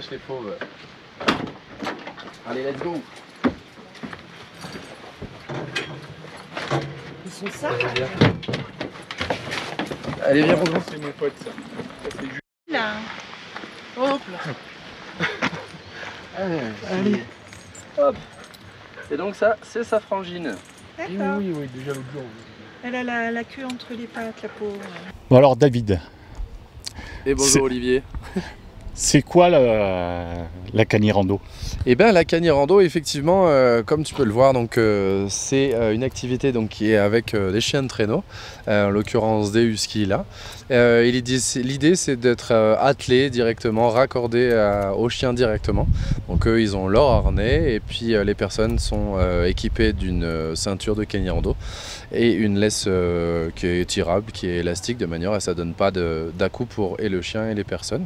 lâche les fauves. Allez, let's go. Ils sont ça. Allez, viens, Romain. C'est mon pote, ça. Ça, c'est juste. Là. Hop là. Allez. Hop. Et donc ça, c'est sa frangine. D'accord. Oui, déjà l'autre jour. Elle a la queue entre les pattes, la pauvre. Bon alors David, Et bonjour Olivier. c'est quoi la Canirando? Eh bien la Canirando, effectivement, comme tu peux le voir, donc c'est une activité donc, qui est avec des chiens de traîneau, en l'occurrence des huskies là. Et l'idée c'est d'être attelé directement, raccordé aux chiens directement. Donc eux ils ont leur harnais et puis les personnes sont équipées d'une ceinture de Canirando et une laisse qui est tirable, qui est élastique de manière à ce que ça donne pas d'à-coup pour et le chien et les personnes.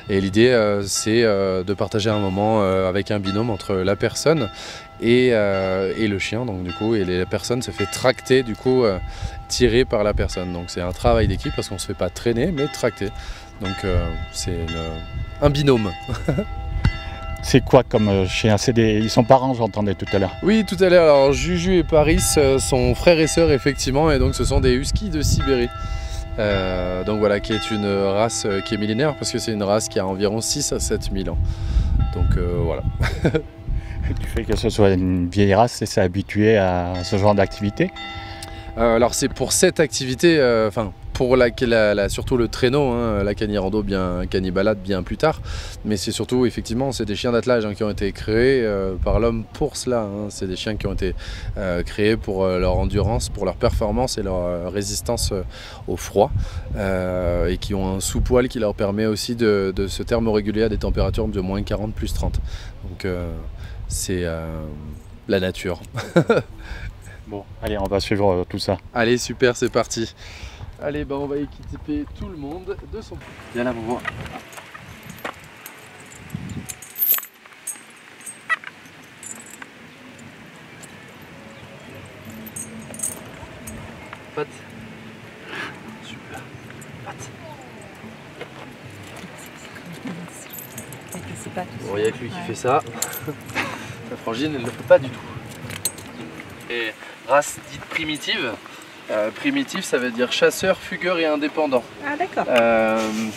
Et l'idée c'est de partager un moment avec un binôme entre la personne et le chien, donc du coup, et la personne se fait tracter, du coup, tirée par la personne. Donc c'est un travail d'équipe parce qu'on se fait pas traîner, mais tracter. Donc c'est un binôme. C'est quoi comme chien? Ils sont parents, j'entendais tout à l'heure. Oui, tout à l'heure. Alors Juju et Paris sont frères et sœurs effectivement, et donc ce sont des huskies de Sibérie. Donc voilà, qui est une race qui est millénaire parce que c'est une race qui a environ 6 à 7 000 ans. Donc voilà. Du fait que ce soit une vieille race, c'est s'est habitué à ce genre d'activité? Alors c'est pour cette activité, pour surtout le traîneau, hein, la Canirando, bien Canibalade bien plus tard, mais c'est surtout effectivement c'est des chiens d'attelage hein, qui ont été créés par l'homme pour cela. Hein. C'est des chiens qui ont été créés pour leur endurance, pour leur performance et leur résistance au froid, et qui ont un sous-poil qui leur permet aussi de se thermoréguler à des températures de moins 40 plus 30. Donc c'est la nature. Bon, allez, on va suivre tout ça. Allez, super, c'est parti. Allez, on va équiper tout le monde de son... Viens là, Bobo. Patte. Super. Patte. Bon, il n'y a que lui qui fait ça. La frangine, elle ne le fait pas du tout. Et race dite primitive. Primitif, ça veut dire chasseur, fugueur et indépendant. Ah d'accord.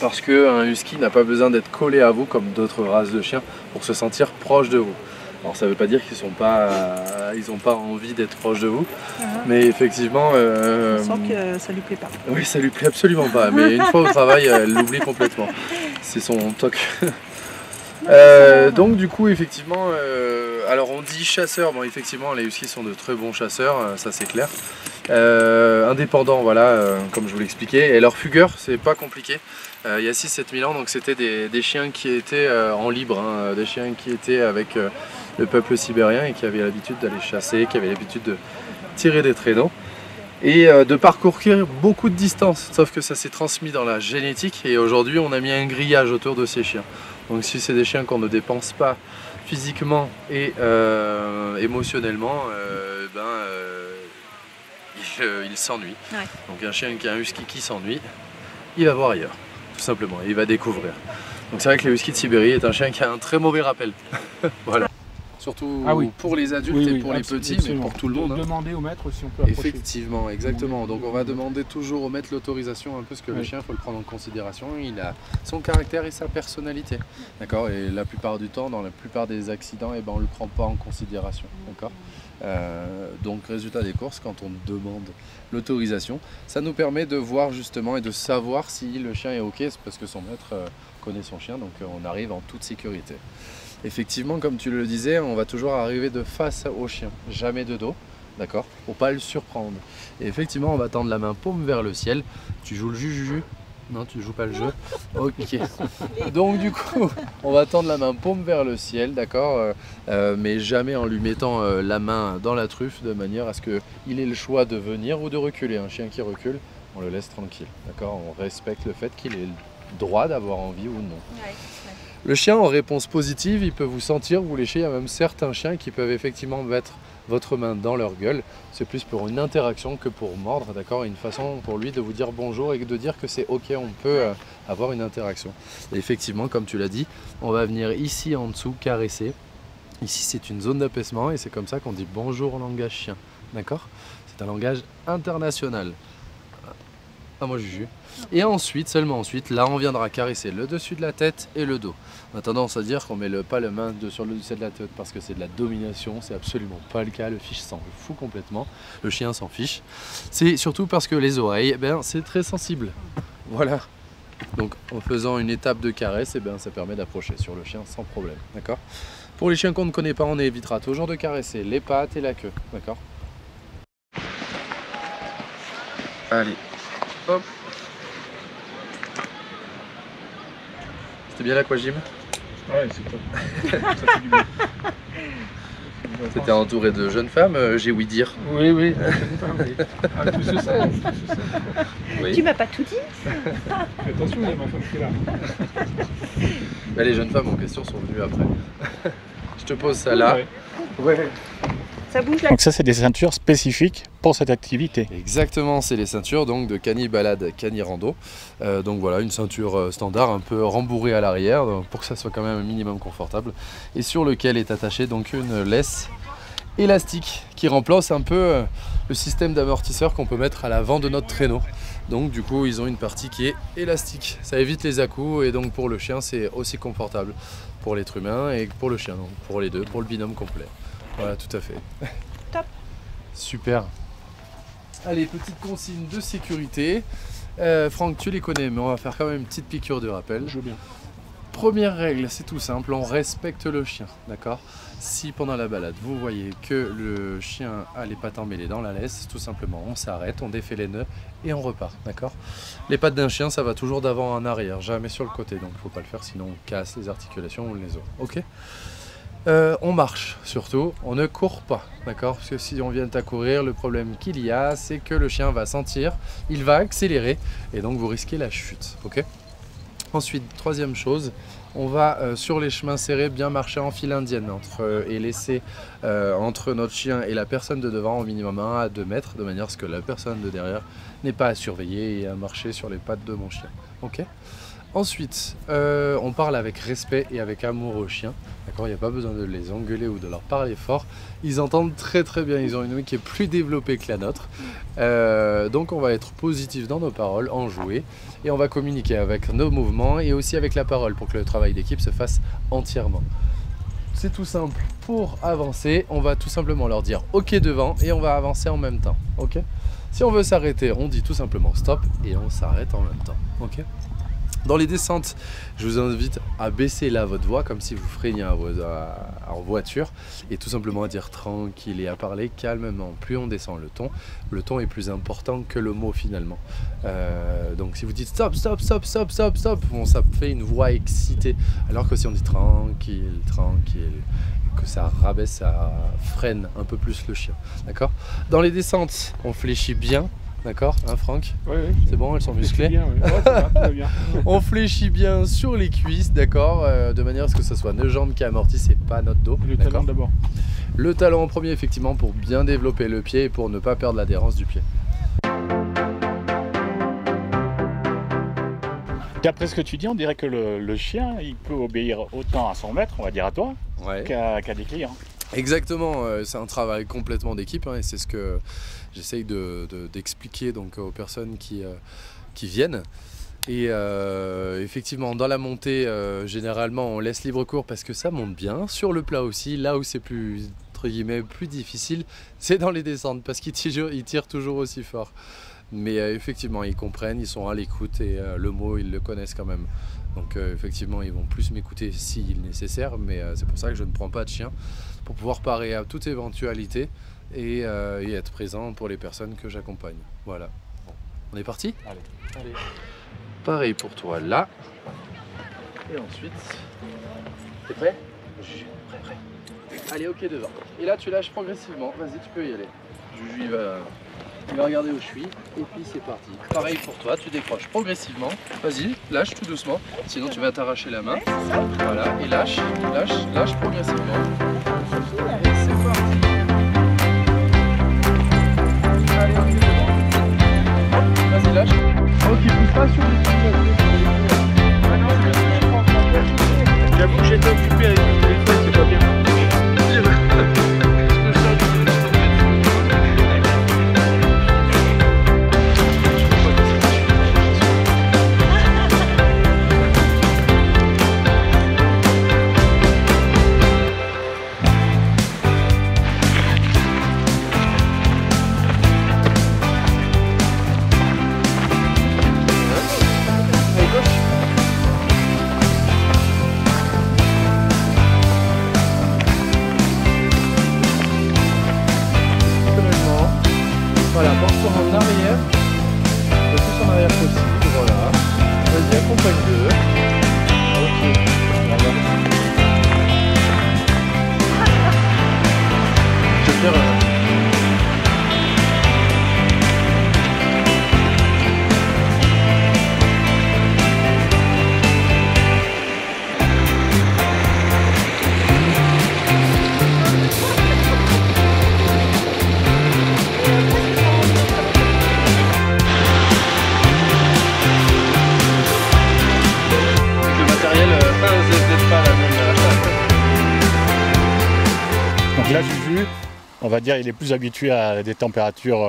Parce qu'un husky n'a pas besoin d'être collé à vous comme d'autres races de chiens pour se sentir proche de vous. Alors ça ne veut pas dire qu'ils n'ont pas envie d'être proches de vous, mais effectivement... On sent que ça lui plaît pas. Oui, ça lui plaît absolument pas, mais une fois au travail, elle l'oublie complètement. C'est son toc. Donc du coup effectivement, alors on dit chasseurs, bon effectivement les huskies sont de très bons chasseurs, ça c'est clair. Indépendants, voilà, comme je vous l'expliquais, et leur fugueur c'est pas compliqué. Il y a 6-7 000 ans, donc c'était des chiens qui étaient en libre, hein, des chiens qui étaient avec le peuple sibérien et qui avaient l'habitude d'aller chasser, qui avaient l'habitude de tirer des traîneaux et de parcourir beaucoup de distance, sauf que ça s'est transmis dans la génétique et aujourd'hui on a mis un grillage autour de ces chiens. Donc si c'est des chiens qu'on ne dépense pas physiquement et émotionnellement, il s'ennuie. Ouais. Donc un chien qui a un husky qui s'ennuie, il va voir ailleurs, tout simplement, et il va découvrir. Donc c'est vrai que le husky de Sibérie est un chien qui a un très mauvais rappel. Voilà. Surtout pour les adultes et pour les petits, mais pour tout le monde. Demander au maître si on peut approcher. Effectivement, exactement. Donc on va demander toujours au maître l'autorisation, un peu ce que le chien, il faut le prendre en considération. Il a son caractère et sa personnalité. D'accord. Et la plupart du temps, dans la plupart des accidents, on ne le prend pas en considération. D'accord. Donc résultat des courses, quand on demande l'autorisation, ça nous permet de voir justement et de savoir si le chien est ok, parce que son maître connaît son chien, donc on arrive en toute sécurité. Effectivement, comme tu le disais, on va toujours arriver de face au chien, jamais de dos, d'accord, pour pas le surprendre. Et effectivement, on va tendre la main paume vers le ciel. Tu joues le juju? Non, tu joues pas le jeu. Ok. Donc du coup, on va tendre la main paume vers le ciel, d'accord, mais jamais en lui mettant la main dans la truffe, de manière à ce qu'il ait le choix de venir ou de reculer. Un chien qui recule, on le laisse tranquille, d'accord. On respecte le fait qu'il ait le droit d'avoir envie ou non. Ouais. Le chien, en réponse positive, il peut vous sentir, vous lécher. Il y a même certains chiens qui peuvent effectivement mettre votre main dans leur gueule. C'est plus pour une interaction que pour mordre, d'accord? Une façon pour lui de vous dire bonjour et de dire que c'est ok, on peut avoir une interaction. Et effectivement, comme tu l'as dit, on va venir ici en dessous caresser. Ici, c'est une zone d'apaisement et c'est comme ça qu'on dit bonjour en langage chien, d'accord? C'est un langage international. Ah, moi, Juju. Et ensuite, seulement ensuite, là, on viendra caresser le dessus de la tête et le dos. On a tendance à dire qu'on met pas la main sur le dessus de la tête parce que c'est de la domination. C'est absolument pas le cas. Le fiche s'en fout complètement. Le chien s'en fiche. C'est surtout parce que les oreilles, c'est très sensible. Voilà. Donc, en faisant une étape de caresse, ça permet d'approcher sur le chien sans problème. D'accord? Pour les chiens qu'on ne connaît pas, on évitera toujours de caresser les pattes et la queue. D'accord? Allez. Hop. C'était bien l'aquagym? Ouais, c'est top. Ça fait du bien. T'étais entouré de jeunes femmes, j'ai ouï dire. Oui, oui. Ah, tout se sait. Oui. Tu m'as pas tout dit? Fais attention, il y a ma femme qui est là. Les jeunes femmes en question sont venues après. Je te pose ça là. Ouais. Ça bouge là. Donc ça, c'est des ceintures spécifiques pour cette activité. Exactement, c'est les ceintures donc de Cani Balade, Cani Rando. Donc voilà, une ceinture standard un peu rembourrée à l'arrière pour que ça soit quand même un minimum confortable. Et sur lequel est attachée donc une laisse élastique qui remplace un peu le système d'amortisseur qu'on peut mettre à l'avant de notre traîneau. Donc du coup, ils ont une partie qui est élastique. Ça évite les à-coups et donc pour le chien, c'est aussi confortable pour l'être humain et pour le chien, donc pour les deux, pour le binôme complet. Voilà, tout à fait. Top. Super. Allez, petite consigne de sécurité. Franck, tu les connais, mais on va faire quand même une petite piqûre de rappel. Je veux bien. Première règle, c'est tout simple, on respecte le chien, d'accord? Si pendant la balade, vous voyez que le chien a les pattes emmêlées dans la laisse, tout simplement, on s'arrête, on défait les nœuds et on repart, d'accord? Les pattes d'un chien, ça va toujours d'avant en arrière, jamais sur le côté, donc il ne faut pas le faire, sinon on casse les articulations ou les os, ok? On marche surtout, on ne court pas, d'accord? Parce que si on vient à courir, le problème qu'il y a, c'est que le chien va sentir, il va accélérer et donc vous risquez la chute, ok? Ensuite, troisième chose, on va sur les chemins serrés bien marcher en file indienne et laisser entre notre chien et la personne de devant au minimum 1 à 2 mètres, de manière à ce que la personne de derrière n'ait pas à surveiller et à marcher sur les pattes de mon chien, ok? Ensuite, on parle avec respect et avec amour aux chiens. D'accord, il n'y a pas besoin de les engueuler ou de leur parler fort. Ils entendent très très bien, ils ont une ouïe qui est plus développée que la nôtre. Donc on va être positif dans nos paroles, enjouer. Et on va communiquer avec nos mouvements et aussi avec la parole pour que le travail d'équipe se fasse entièrement. C'est tout simple. Pour avancer, on va tout simplement leur dire OK devant et on va avancer en même temps. Ok ? Si on veut s'arrêter, on dit tout simplement stop et on s'arrête en même temps. Ok ? Dans les descentes, je vous invite à baisser là votre voix comme si vous freiniez en voiture et tout simplement à dire tranquille et à parler calmement. Plus on descend le ton est plus important que le mot finalement. Donc si vous dites stop, stop, stop, stop, stop, stop, bon, ça fait une voix excitée. Alors que si on dit tranquille, tranquille, que ça rabaisse, ça freine un peu plus le chien. D'accord ? Dans les descentes, on fléchit bien. D'accord, hein Franck? Oui, c'est bon, elles sont musclées. Bien, oui. Ouais, ça va, tout va bien. On fléchit bien sur les cuisses, d'accord, de manière à ce que ce soit nos jambes qui amortissent et pas notre dos. Le talon d'abord. Le talon en premier, effectivement, pour bien développer le pied et pour ne pas perdre l'adhérence du pied. D'après ce que tu dis, on dirait que le chien, il peut obéir autant à son maître, on va dire à toi, Ouais. qu'à des clients. Exactement, c'est un travail complètement d'équipe et c'est ce que j'essaye d'expliquer donc aux personnes qui viennent. Et effectivement, dans la montée, généralement, on laisse libre cours parce que ça monte bien. Sur le plat aussi, là où c'est plus, entre guillemets, plus difficile, c'est dans les descentes parce qu'ils tirent toujours aussi fort. Mais effectivement, ils comprennent, ils sont à l'écoute et le mot, ils le connaissent quand même. Donc effectivement, ils vont plus m'écouter s'il est nécessaire, mais c'est pour ça que je ne prends pas de chien, pour pouvoir parer à toute éventualité et être présent pour les personnes que j'accompagne. Voilà. Bon. On est parti ? Allez. Pareil pour toi là. Et ensuite, t'es prêt ? Prêt. Allez, ok devant. Et là, tu lâches progressivement. Vas-y, tu peux y aller. Juju, il va regarder où je suis. Et puis c'est parti. Pareil pour toi, tu décroches progressivement. Vas-y, lâche tout doucement. Sinon, tu vas t'arracher la main. Ouais, c'est ça. Voilà, et lâche progressivement. Et c'est parti. Vas-y, lâche. Oh, qui pousse pas sur les filles. J'avoue que j'étais occupé avec mon téléphone, c'est pas bien. Voilà, porte-toi en arrière, le plus en arrière possible, voilà. Vas-y, accompagne-le. Ok, voilà. Je vais faire... Donc là, Juju, on va dire, il est plus habitué à des températures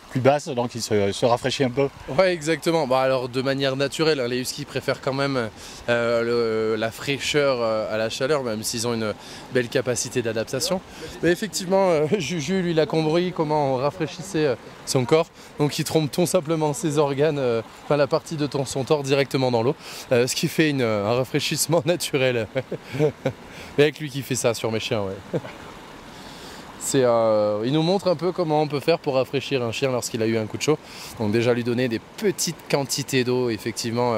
plus basses, donc il se rafraîchit un peu. Ouais, exactement. Bah, alors de manière naturelle, hein, les huskies préfèrent quand même la fraîcheur à la chaleur, même s'ils ont une belle capacité d'adaptation. Mais effectivement, Juju, lui, il a compris comment on rafraîchissait son corps. Donc il trompe tout simplement ses organes, enfin la partie de son corps directement dans l'eau, ce qui fait un rafraîchissement naturel. Et avec lui qui fait ça sur mes chiens, ouais. Il nous montre un peu comment on peut faire pour rafraîchir un chien lorsqu'il a eu un coup de chaud. Donc déjà lui donner des petites quantités d'eau, effectivement,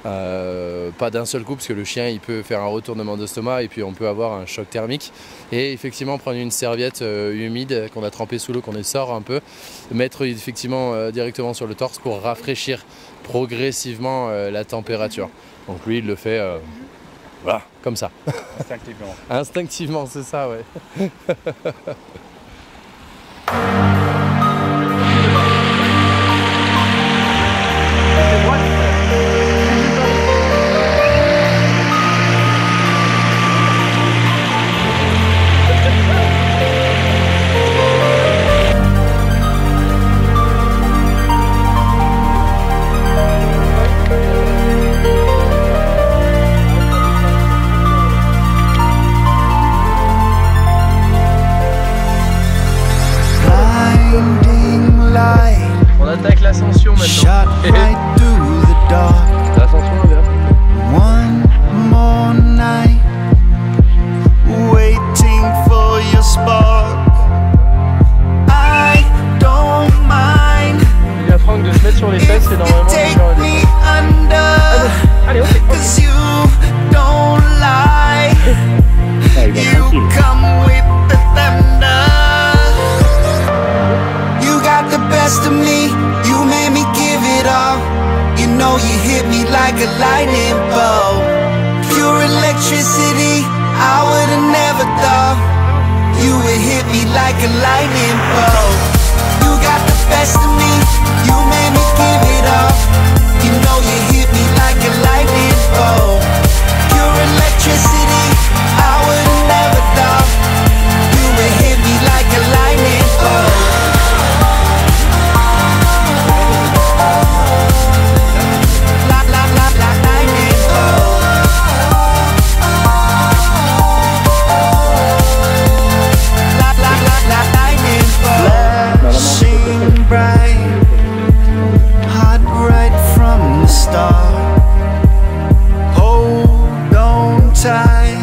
pas d'un seul coup, parce que le chien il peut faire un retournement d'estomac et puis on peut avoir un choc thermique. Et effectivement prendre une serviette humide qu'on a trempée sous l'eau, qu'on sort un peu, mettre effectivement directement sur le torse pour rafraîchir progressivement la température. Donc lui il le fait voilà, comme ça. Instinctivement. Instinctivement, c'est ça, ouais. On attaque l'ascension maintenant. L'ascension inverse. One more night, waiting for your spark. I don't mind. Il y a Franck de se mettre sur les fesses et normalement Take on me under, allez, ok. 'cause you don't lie. Ah, il va You tranquille. come with the thunder. You got the best of me. You made me give it all. You know you hit me like a lightning bolt. Pure electricity, I would've never thought you would hit me like a lightning bolt. You got the best of me. You made me give it all. You know you hit me like a lightning bolt. Pure electricity, I would've never thought you would hit me like a lightning bolt. Flashing bright, hot right from the start. Hold on tight,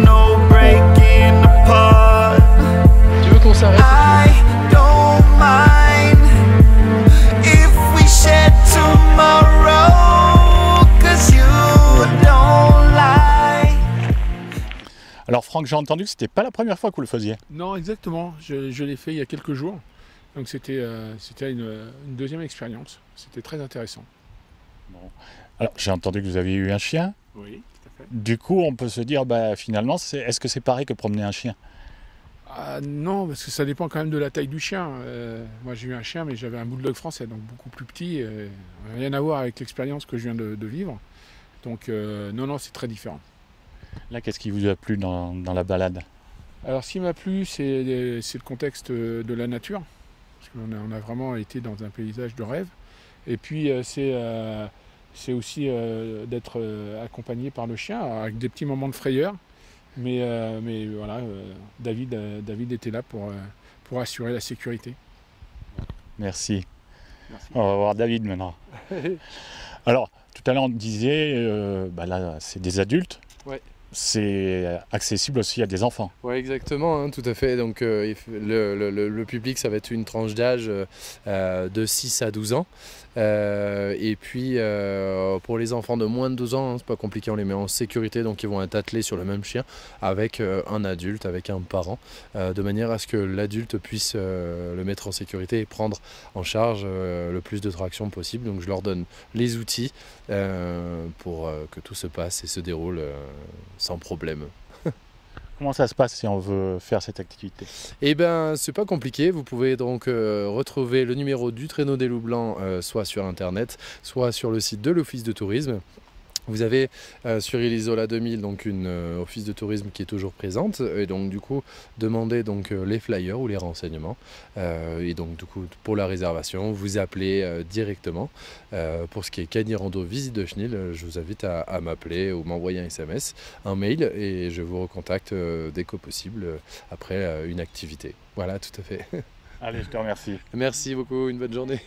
no breaking apart. Tu veux qu'on s'arrête? I don't mind if we shed tomorrow, 'cause you don't lie. Alors Franck, j'ai entendu que c'était pas la première fois que vous le faisiez. Non, exactement. Je l'ai fait il y a quelques jours. Donc c'était une deuxième expérience. C'était très intéressant. Alors j'ai entendu que vous aviez eu un chien. Oui, tout à fait. Du coup, on peut se dire, bah, finalement, est-ce que c'est pareil que promener un chien? Non, parce que ça dépend quand même de la taille du chien. Moi j'ai eu un chien, mais j'avais un bulldog français, donc beaucoup plus petit. Rien à voir avec l'expérience que je viens de vivre. Donc non, c'est très différent. Là, qu'est-ce qui vous a plu dans la balade? Alors ce qui m'a plu, c'est le contexte de la nature. Parce qu'on a vraiment été dans un paysage de rêve. Et puis c'est aussi d'être accompagné par le chien, avec des petits moments de frayeur. Mais voilà, David était là pour assurer la sécurité. Merci. On va voir David maintenant. Alors, tout à l'heure on disait, là c'est des adultes. Ouais. C'est accessible aussi à des enfants. Oui, exactement, hein, tout à fait. Donc le public, ça va être une tranche d'âge de 6 à 12 ans. Et puis pour les enfants de moins de 12 ans, hein, c'est pas compliqué, on les met en sécurité, donc ils vont être attelés sur le même chien avec un adulte, avec un parent, de manière à ce que l'adulte puisse le mettre en sécurité et prendre en charge le plus de traction possible. Donc je leur donne les outils pour que tout se passe et se déroule sans problème. Comment ça se passe si on veut faire cette activité? Eh bien, c'est pas compliqué. Vous pouvez donc retrouver le numéro du Traîneau des Loups Blancs soit sur internet, soit sur le site de l'Office de tourisme. Vous avez sur Île Isola 2000 donc une office de tourisme qui est toujours présente, et donc du coup demandez donc les flyers ou les renseignements, et donc du coup pour la réservation vous appelez directement. Pour ce qui est Cagny Rando Visite de Chenil, je vous invite à m'appeler ou m'envoyer un SMS, un mail, et je vous recontacte dès que possible après une activité. Voilà, tout à fait. Allez, je te remercie. Merci beaucoup, une bonne journée.